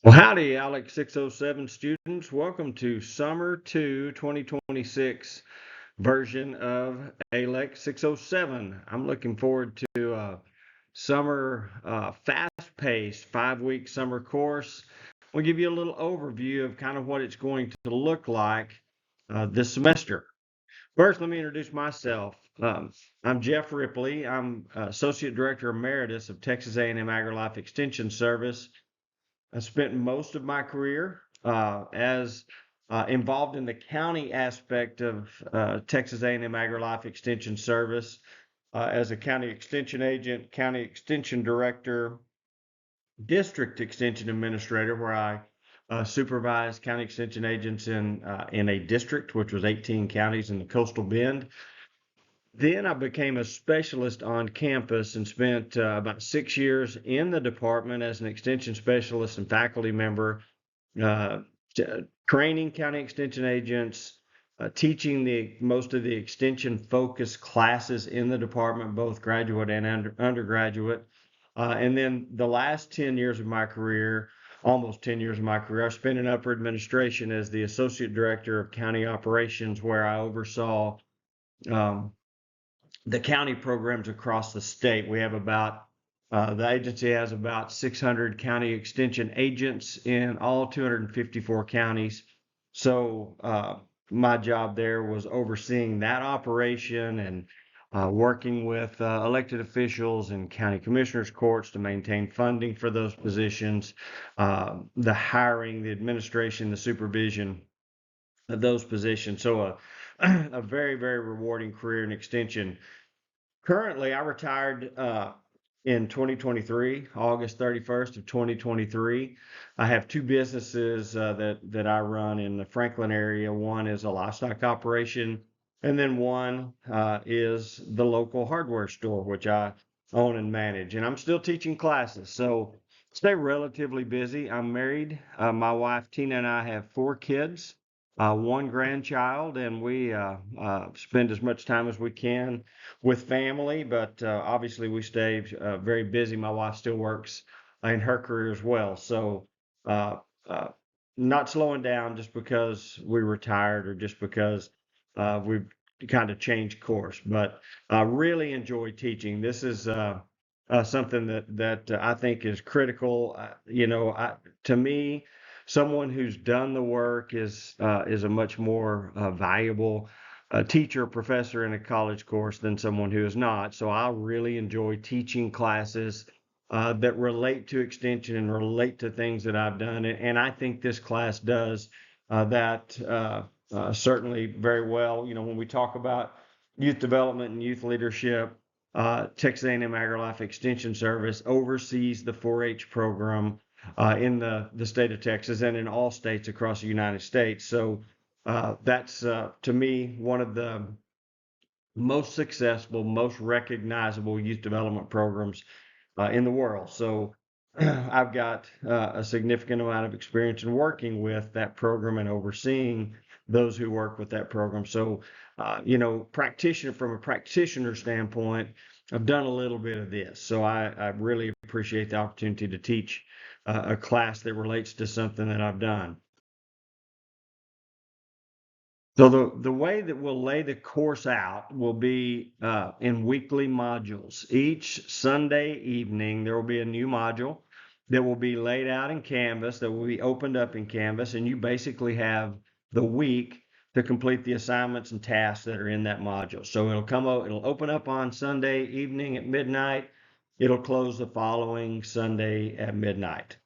Well, howdy, ALEC607 students. Welcome to Summer 2 2026 version of ALEC607. I'm looking forward to a summer fast-paced 5-week summer course. We'll give you a little overview of kind of what it's going to look like this semester. First, let me introduce myself. I'm Jeff Ripley. I'm Associate Director Emeritus of Texas A&M AgriLife Extension Service. I spent most of my career as involved in the county aspect of Texas A&M AgriLife Extension Service as a county extension agent, county extension director, district extension administrator, where I supervised county extension agents in a district, which was 18 counties in the coastal bend. Then I became a specialist on campus and spent about 6 years in the department as an extension specialist and faculty member, uh, training county extension agents, teaching most of the extension focused classes in the department, both graduate and undergraduate. And then the last 10 years of my career, almost 10 years of my career, I spent in upper administration as the associate director of county operations, where I oversaw um, the county programs across the state. We have the agency has about 600 county extension agents in all 254 counties. So my job there was overseeing that operation and working with elected officials and county commissioners courts to maintain funding for those positions, the hiring, the administration, the supervision of those positions. So a very, very rewarding career in extension. Currently, I retired in 2023, August 31st of 2023. I have two businesses that I run in the Franklin area. One is a livestock operation, and then one is the local hardware store, which I own and manage. And I'm still teaching classes, so stay relatively busy. I'm married. My wife Tina and I have 4 kids, one grandchild, and we spend as much time as we can with family, but obviously we stay very busy. My wife still works in her career as well, so uh, uh, not slowing down just because we retired or just because we've kind of changed course. But I really enjoy teaching. This is something that I think is critical. To me, someone who's done the work is a much more valuable teacher or professor in a college course than someone who is not. So I really enjoy teaching classes that relate to extension and relate to things that I've done. And I think this class does that certainly very well. You know, when we talk about youth development and youth leadership, Texas A&M AgriLife Extension Service oversees the 4-H program in the state of Texas and in all states across the United States. So that's to me one of the most successful, most recognizable youth development programs in the world. So I've got a significant amount of experience in working with that program and overseeing those who work with that program. So, from a practitioner standpoint, I've done a little bit of this. So I really appreciate the opportunity to teach a class that relates to something that I've done. So the way that we'll lay the course out will be in weekly modules. Each Sunday evening, there will be a new module that will be laid out in Canvas, that will be opened up in Canvas, and you basically have the week to complete the assignments and tasks that are in that module. So it'll open up on Sunday evening at midnight. It'll close the following Sunday at midnight.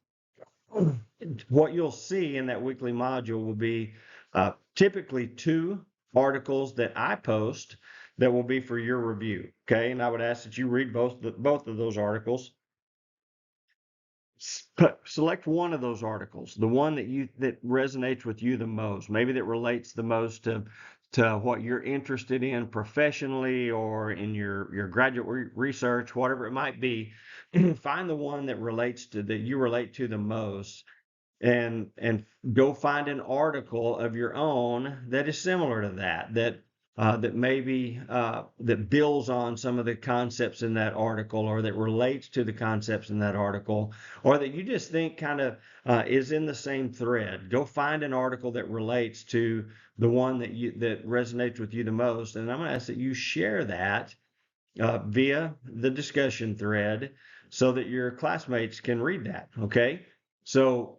What you'll see in that weekly module will be typically 2 articles that I post that will be for your review. Okay, and I would ask that you read both of those articles. Select one of those articles, the one that resonates with you the most, maybe that relates the most to what you're interested in professionally or in your graduate research, whatever it might be. Find the one that you relate to the most, and go find an article of your own that is similar to that that maybe that builds on some of the concepts in that article, or that relates to the concepts in that article, or that you just think kind of is in the same thread. Go find an article that relates to the one that resonates with you the most, and I'm going to ask that you share that via the discussion thread so that your classmates can read that. Okay, so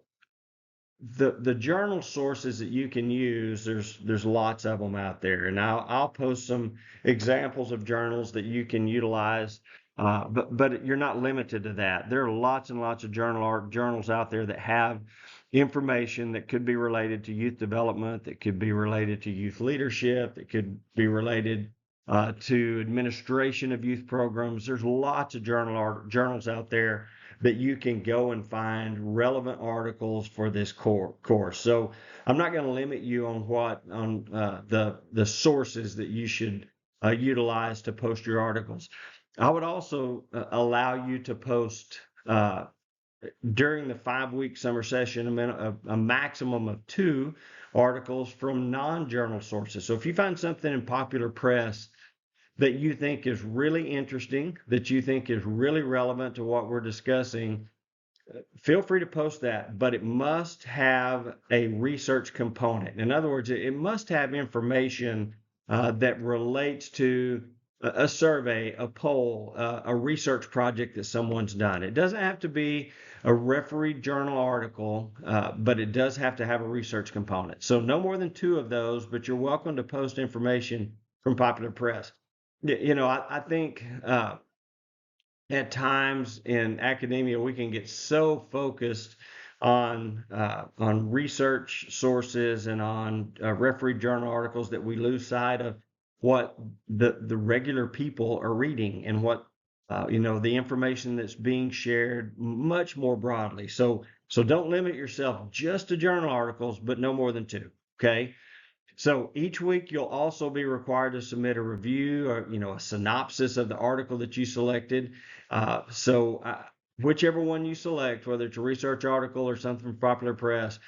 the journal sources that you can use, there's lots of them out there, and I'll post some examples of journals that you can utilize. But you're not limited to that. There are lots and lots of journals out there that have information that could be related to youth development, that could be related to youth leadership, that could be related to administration of youth programs. There's lots of journals out there that you can go and find relevant articles for this course. So I'm not going to limit you on the sources that you should utilize to post your articles. I would also allow you to post during the 5-week summer session a maximum of 2 articles from non-journal sources. So if you find something in popular press that you think is really interesting, that you think is really relevant to what we're discussing, feel free to post that, but it must have a research component. In other words, it must have information that relates to a survey, a poll, a research project that someone's done. It doesn't have to be a refereed journal article, but it does have to have a research component. So no more than 2 of those, but you're welcome to post information from popular press. I think at times in academia we can get so focused on research sources and on refereed journal articles that we lose sight of what the regular people are reading, and what the information that's being shared much more broadly. So don't limit yourself just to journal articles, but no more than 2. Okay. So each week you'll also be required to submit a review, or a synopsis of the article that you selected. Whichever one you select, whether it's a research article or something from popular press,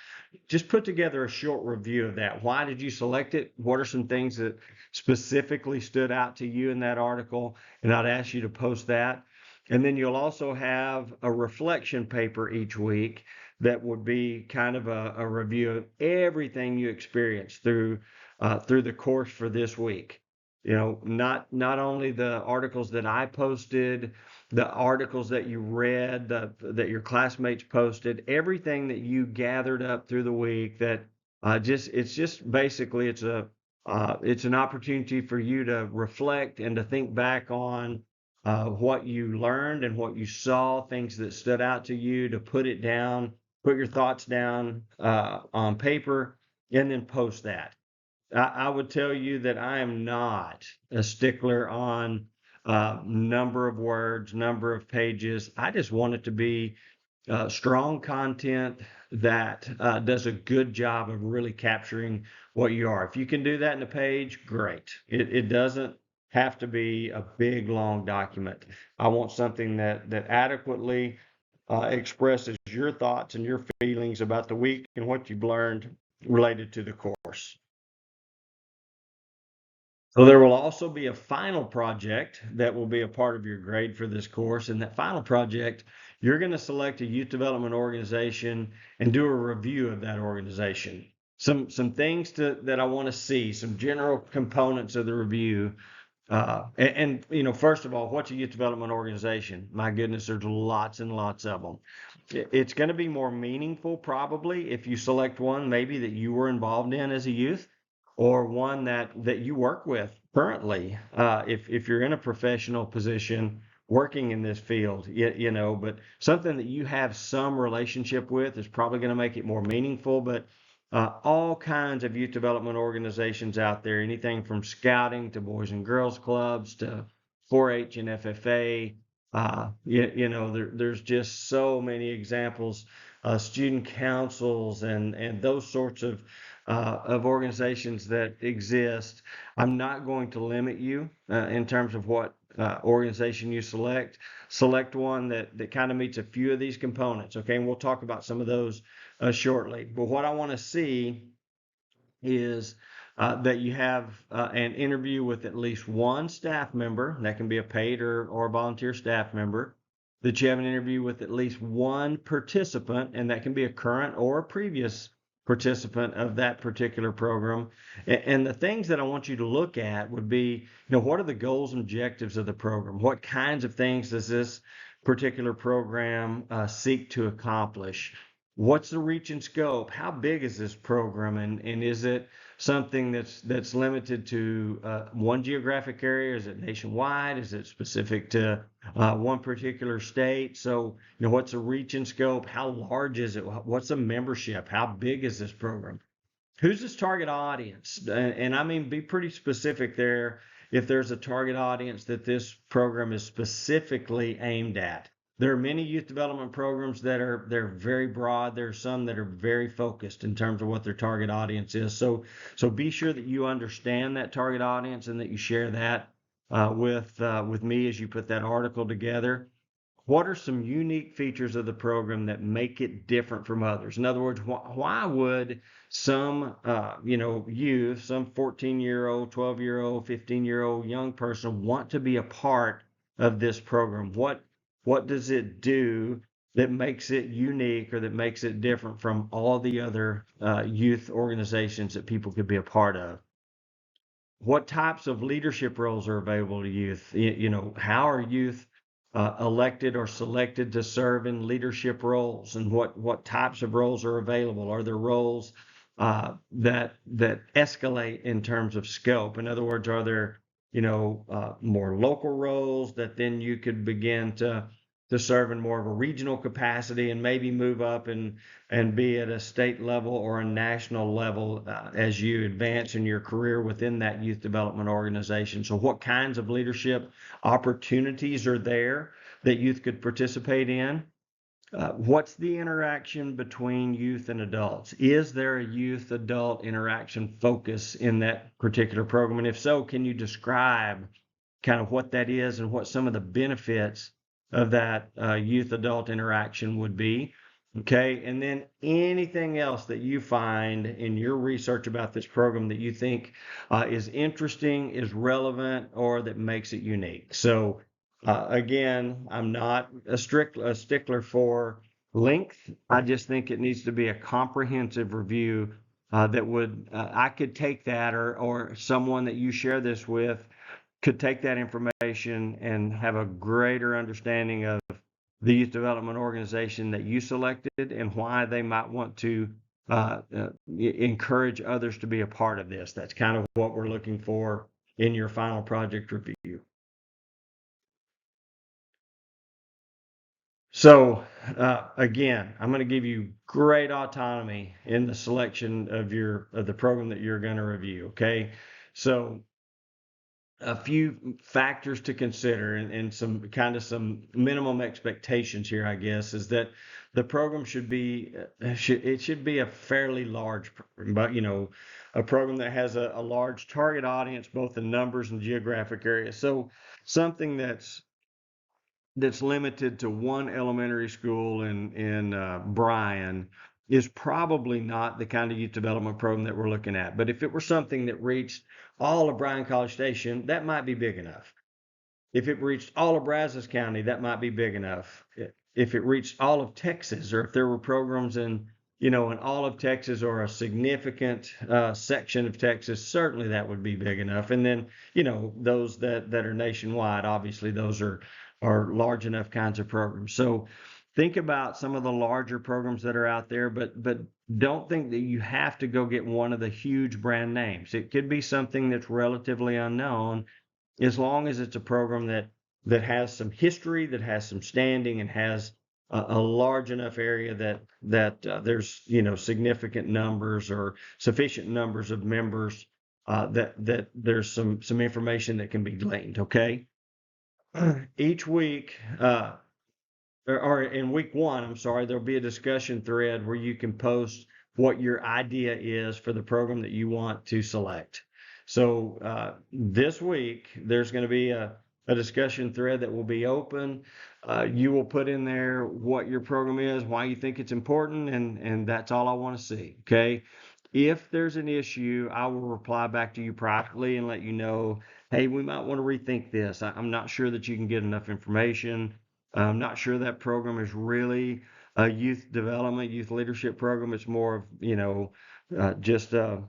just put together a short review of that. Why did you select it? What are some things that specifically stood out to you in that article? And I'd ask you to post that. And then you'll also have a reflection paper each week that would be kind of a review of everything you experienced through the course for this week. Not only the articles that I posted, the articles that you read, that your classmates posted, everything that you gathered up through the week. That it's just basically it's an opportunity for you to reflect and to think back on what you learned and what you saw, things that stood out to you, to put it down, put your thoughts down on paper, and then post that. I would tell you that I am not a stickler on number of words, number of pages. I just want it to be strong content that does a good job of really capturing what you are. If you can do that in a page, great. It doesn't have to be a big, long document. I want something that adequately expresses your thoughts and your feelings about the week and what you've learned related to the course. So there will also be a final project that will be a part of your grade for this course. And that final project, you're going to select a youth development organization and do a review of that organization. Some things that I want to see, some general components of the review. First of all, what's a youth development organization? My goodness, there's lots and lots of them. It's going to be more meaningful probably if you select one maybe that you were involved in as a youth, or one that you work with currently, if you're in a professional position working in this field, but something that you have some relationship with is probably going to make it more meaningful. But all kinds of youth development organizations out there, anything from scouting to boys and girls clubs to 4-H and FFA. There's just so many examples, student councils and those sorts of organizations that exist. I'm not going to limit you in terms of what organization you select. Select one that kind of meets a few of these components. Okay, and we'll talk about some of those shortly. But what I want to see is that you have an interview with at least one staff member. That can be a paid or volunteer staff member. That you have an interview with at least one participant, and that can be a current or a previous participant of that particular program. And the things that I want you to look at would be, what are the goals and objectives of the program? What kinds of things does this particular program seek to accomplish? What's the reach and scope? How big is this program? And is it something that's limited to one geographic area? Is it nationwide? Is it specific to one particular state? So, what's the reach and scope? How large is it? What's the membership? How big is this program? Who's this target audience? And I mean, be pretty specific there if there's a target audience that this program is specifically aimed at. There are many youth development programs they're very broad. There are some that are very focused in terms of what their target audience is. So be sure that you understand that target audience and that you share that with me as you put that article together. What are some unique features of the program that make it different from others? In other words, why would some, youth, some 14-year-old, 12-year-old, 15-year-old young person want to be a part of this program? What does it do that makes it unique or that makes it different from all the other youth organizations that people could be a part of? What types of leadership roles are available to youth? How are youth elected or selected to serve in leadership roles, and what types of roles are available? Are there roles that escalate in terms of scope? In other words, are there more local roles that then you could begin to serve in more of a regional capacity and maybe move up and be at a state level or a national level as you advance in your career within that youth development organization? So what kinds of leadership opportunities are there that youth could participate in? What's the interaction between youth and adults? Is there a youth-adult interaction focus in that particular program? And if so, can you describe kind of what that is and what some of the benefits of that youth-adult interaction would be? Okay, and then anything else that you find in your research about this program that you think is interesting, is relevant, or that makes it unique. So again, I'm not a stickler for length. I just think it needs to be a comprehensive review that would, I could take that, or someone that you share this with could take that information and have a greater understanding of the youth development organization that you selected and why they might want to encourage others to be a part of this. That's kind of what we're looking for in your final project review. So again, I'm going to give you great autonomy in the selection of the program that you're going to review. Okay, so a few factors to consider and some minimum expectations here, I guess, is that the program should be a fairly large program, but a program that has a large target audience, both in numbers and geographic area. So something that's limited to one elementary school in Bryan is probably not the kind of youth development program that we're looking at. But if it were something that reached all of Bryan College Station, that might be big enough. If it reached all of Brazos County, that might be big enough. If it reached all of Texas, or if there were programs in all of Texas or a significant section of Texas, certainly that would be big enough. And then, those that are nationwide, obviously those are large enough kinds of programs. So think about some of the larger programs that are out there, but don't think that you have to go get one of the huge brand names. It could be something that's relatively unknown, as long as it's a program that has some history, that has some standing, and has a large enough area that there's significant numbers or sufficient numbers of members that there's some information that can be gleaned. Okay, each week. Or in week one, I'm sorry, there'll be a discussion thread where you can post what your idea is for the program that you want to select. So this week, there's going to be a discussion thread that will be open. You will put in there what your program is, why you think it's important, and that's all I want to see. Okay. If there's an issue, I will reply back to you privately and let you know, hey, we might want to rethink this. I'm not sure that you can get enough information. I'm not sure that program is really a youth development, youth leadership program. It's more of, just a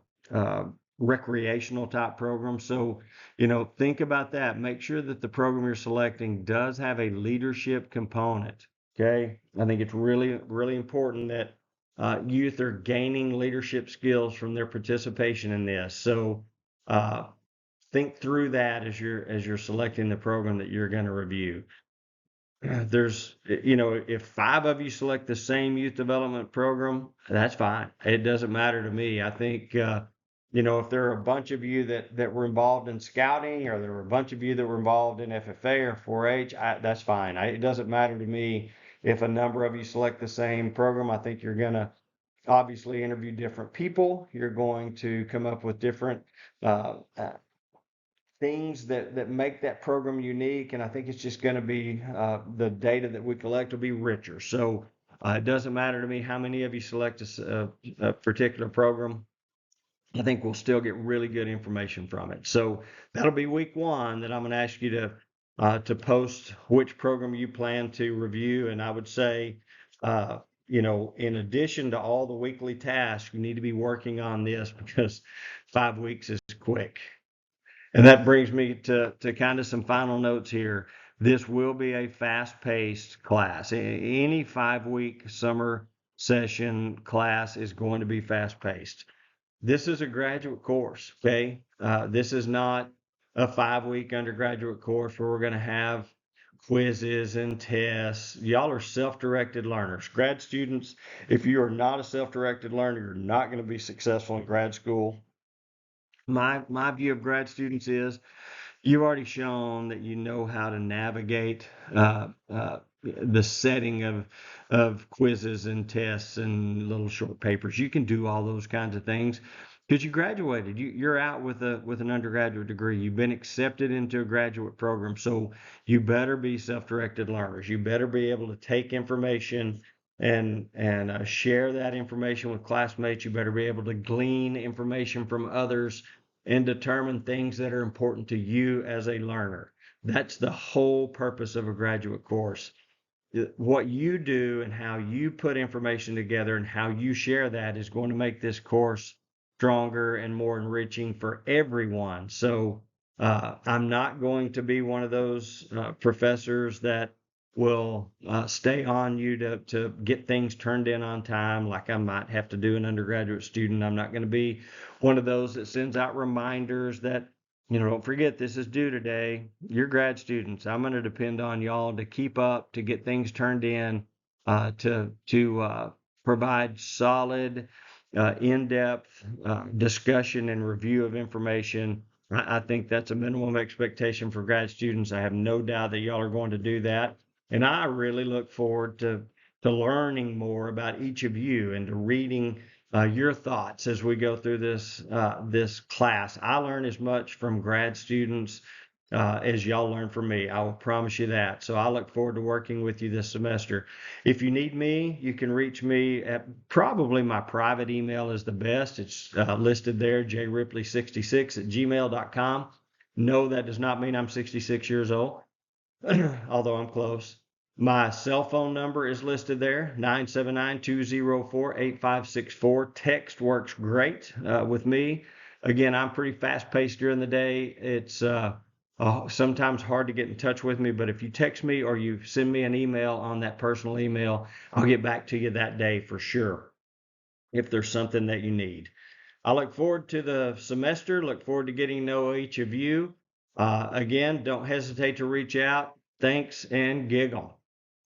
recreational type program. So, think about that. Make sure that the program you're selecting does have a leadership component. Okay. I think it's really, really important that youth are gaining leadership skills from their participation in this. So, uh, think through that as you're selecting the program that you're going to review. There's, if 5 of you select the same youth development program, that's fine. It doesn't matter to me. I think, if there are a bunch of you that were involved in scouting, or there were a bunch of you that were involved in FFA or 4-H, that's fine. It doesn't matter to me if a number of you select the same program. I think you're going to obviously interview different people. You're going to come up with different uh, things that make that program unique, and I think it's just going to be the data that we collect will be richer. So it doesn't matter to me how many of you select a particular program. I think we'll still get really good information from it. So that'll be week 1 that I'm going to ask you to post which program you plan to review. And I would say, in addition to all the weekly tasks, you need to be working on this, because 5 weeks is quick. And that brings me to kind of some final notes here. This will be a fast-paced class. Any 5-week summer session class is going to be fast-paced. This is a graduate course, okay? This is not a 5-week undergraduate course where we're going to have quizzes and tests. Y'all are self-directed learners. Grad students, if you are not a self-directed learner, you're not going to be successful in grad school. My view of grad students is, you've already shown that you know how to navigate the setting of quizzes and tests and little short papers. You can do all those kinds of things because you graduated. You're out with an undergraduate degree. You've been accepted into a graduate program. So you better be self-directed learners. You better be able to take information and share that information with classmates. You better be able to glean information from others and determine things that are important to you as a learner. That's the whole purpose of a graduate course. What you do and how you put information together and how you share that is going to make this course stronger and more enriching for everyone. So I'm not going to be one of those professors that will stay on you to get things turned in on time, like I might have to do an undergraduate student. I'm not going to be one of those that sends out reminders that, don't forget this is due today. You're grad students. I'm going to depend on y'all to keep up, to get things turned in, to provide solid, in-depth discussion and review of information. I think that's a minimum expectation for grad students. I have no doubt that y'all are going to do that. And I really look forward to learning more about each of you and to reading your thoughts as we go through this class. I learn as much from grad students as y'all learn from me. I will promise you that. So I look forward to working with you this semester. If you need me, you can reach me at probably my private email is the best. It's listed there, jripley66@gmail.com. No, that does not mean I'm 66 years old, although I'm close. My cell phone number is listed there, 979-204-8564. Text works great with me. Again, I'm pretty fast-paced during the day. It's sometimes hard to get in touch with me, but if you text me or you send me an email on that personal email, I'll get back to you that day for sure if there's something that you need. I look forward to the semester, look forward to getting to know each of you. Again, don't hesitate to reach out. Thanks, and giggle.